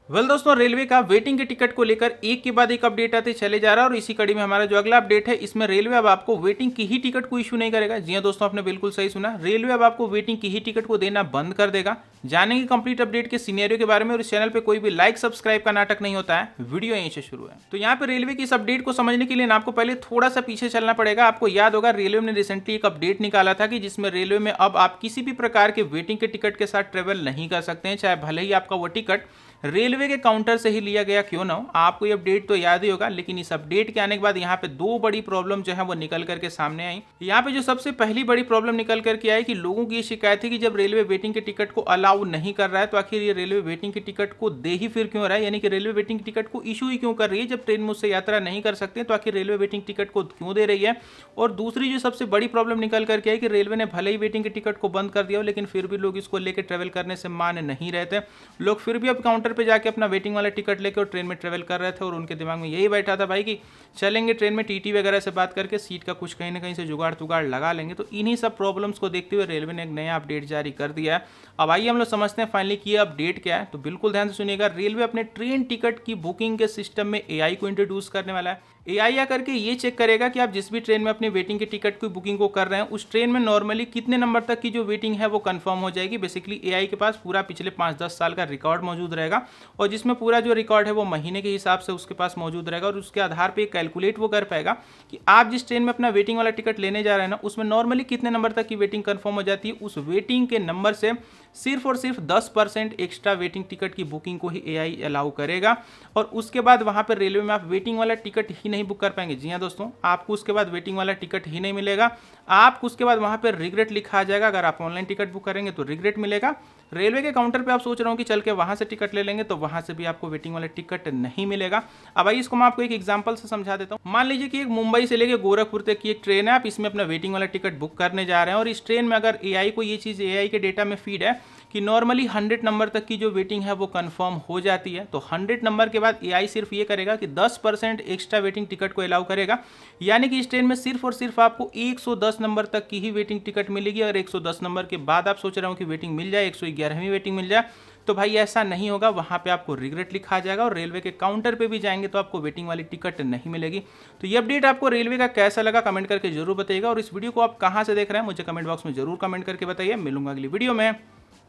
दोस्तों, रेलवे का वेटिंग के टिकट को लेकर एक के बाद एक अपडेट आते चले जा रहा है और इसी कड़ी में हमारा जो अगला अपडेट है, इसमें रेलवे अब आपको वेटिंग की ही टिकट को इशू नहीं करेगा। जी हां दोस्तों, आपने बिल्कुल सही सुना, रेलवे अब आपको वेटिंग की ही टिकट को देना बंद कर देगा। जानेंगे कंप्लीट अपडेट के सिनेरियो के बारे में। और इस चैनल पे कोई भी लाइक सब्सक्राइब का नाटक नहीं होता है, वीडियो यहीं से शुरू है। तो यहाँ पे रेलवे की इस अपडेट को समझने के लिए आपको पहले थोड़ा सा पीछे चलना पड़ेगा। आपको याद होगा, रेलवे ने रिसेंटली एक अपडेट निकाला था कि जिसमें रेलवे में अब आप किसी भी प्रकार के वेटिंग के टिकट के साथ ट्रेवल नहीं कर सकते हैं, चाहे भले ही आपका वो टिकट रेलवे के काउंटर से ही लिया गया क्यों ना हो। आपको ये अपडेट तो याद ही होगा, लेकिन इस अपडेट के आने के बाद यहाँ पे दो बड़ी प्रॉब्लम जो है वो निकल करके सामने आई। यहाँ पे जो सबसे पहली बड़ी प्रॉब्लम निकल करके आई कि लोगों की ये शिकायत थी कि जब रेलवे वेटिंग के टिकट को अलाउ नहीं कर रहा है तो आखिर ये रेलवे वेटिंग के टिकट को दे ही फिर क्यों रहा है, यानी कि रेलवे वेटिंग टिकट को इशू ही क्यों कर रही है। जब ट्रेन में उससे यात्रा नहीं कर सकते तो आखिर रेलवे वेटिंग टिकट को क्यों दे रही है। और दूसरी जो सबसे बड़ी प्रॉब्लम निकल करके आई कि रेलवे ने भले ही वेटिंग के टिकट को बंद कर दिया हो, लेकिन फिर भी लोग इसको लेकर ट्रेवल करने से मान नहीं रहते। लोग फिर भी अब काउंटर पर जाके अपना वेटिंग वाला टिकट लेकर और ट्रेन में ट्रेवल कर रहे थे और उनके दिमाग में यही बैठा था भाई कि चलेंगे ट्रेन में, टीटी वगैरह से बात करके सीट का कुछ कहीं ना कहीं से जुगाड़ तुगाड़ लगा लेंगे। तो इन्हीं सब प्रॉब्लम्स को देखते हुए रेलवे ने एक नया अपडेट जारी कर दिया है। अब आइए हम लोग समझते हैं फाइनली कि ये अपडेट क्या है। तो बिल्कुल ध्यान से सुनिएगा, रेलवे अपने ट्रेन टिकट की बुकिंग के सिस्टम में एआई को इंट्रोड्यूस करने वाला है। एआई आकर के ये चेक करेगा कि आप जिस भी ट्रेन में अपनी वेटिंग के टिकट की बुकिंग को कर रहे हैं, उस ट्रेन में नॉर्मली कितने नंबर तक की जो वेटिंग है वो कंफर्म हो जाएगी। बेसिकली एआई के पास पूरा पिछले 5-10 साल का रिकॉर्ड मौजूद रहेगा और जिसमें पूरा जो रिकॉर्ड है वो महीने के हिसाब से उसके पास मौजूद रहेगा और उसके आधार पर कैलकुलेट वो कर पाएगा कि आप जिस ट्रेन में अपना वेटिंग वाला टिकट लेने जा रहे हैं ना, उसमें नॉर्मली कितने नंबर तक की वेटिंग कंफर्म हो जाती है। उस वेटिंग के नंबर से सिर्फ और सिर्फ 10% एक्स्ट्रा वेटिंग टिकट की बुकिंग को ही एआई अलाउ करेगा। और उसके बाद वहां पर रेलवे में आप वेटिंग वाला टिकट ही नहीं बुक कर पाएंगे। जी हाँ दोस्तों, आपको उसके बाद वेटिंग वाला टिकट ही नहीं मिलेगा। आपको उसके बाद वहां पर रिग्रेट लिखा आ जाएगा। अगर आप ऑनलाइन टिकट बुक करेंगे तो रिग्रेट मिलेगा। रेलवे के काउंटर पे आप सोच रहे हो कि चल के वहां से टिकट ले लेंगे, तो वहां से भी आपको वेटिंग वाला टिकट नहीं मिलेगा। अब आइए इसको मैं आपको एक एग्जांपल से समझा देता हूं। मान लीजिए कि एक मुंबई से लेके गोरखपुर तक की एक ट्रेन है, आप इसमें अपना वेटिंग वाला टिकट बुक करने जा रहे हैं और इस ट्रेन में अगर एआई को ये चीज़ एआई के डेटा में फीड है कि नॉर्मली 100 नंबर तक की जो वेटिंग है वो कंफर्म हो जाती है, तो 100 नंबर के बाद एआई सिर्फ ये करेगा कि 10% एक्स्ट्रा वेटिंग टिकट को अलाउ करेगा। यानी कि इस ट्रेन में सिर्फ और सिर्फ आपको 110 नंबर तक की ही वेटिंग टिकट मिलेगी। अगर 110 नंबर के बाद आप सोच रहे हो कि वेटिंग मिल जाए, 111वीं वेटिंग मिल जाए, तो भाई ऐसा नहीं होगा। वहां पे आपको रिग्रेट लिखा जाएगा और रेलवे के काउंटर पे भी जाएंगे तो आपको वेटिंग वाली टिकट नहीं मिलेगी। तो ये अपडेट आपको रेलवे का कैसा लगा कमेंट करके जरूर बताइएगा। और इस वीडियो को आप कहां से देख रहे हैं मुझे कमेंट बॉक्स में जरूर कमेंट करके बताइए। मिलूंगा अगली वीडियो में।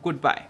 Good bye.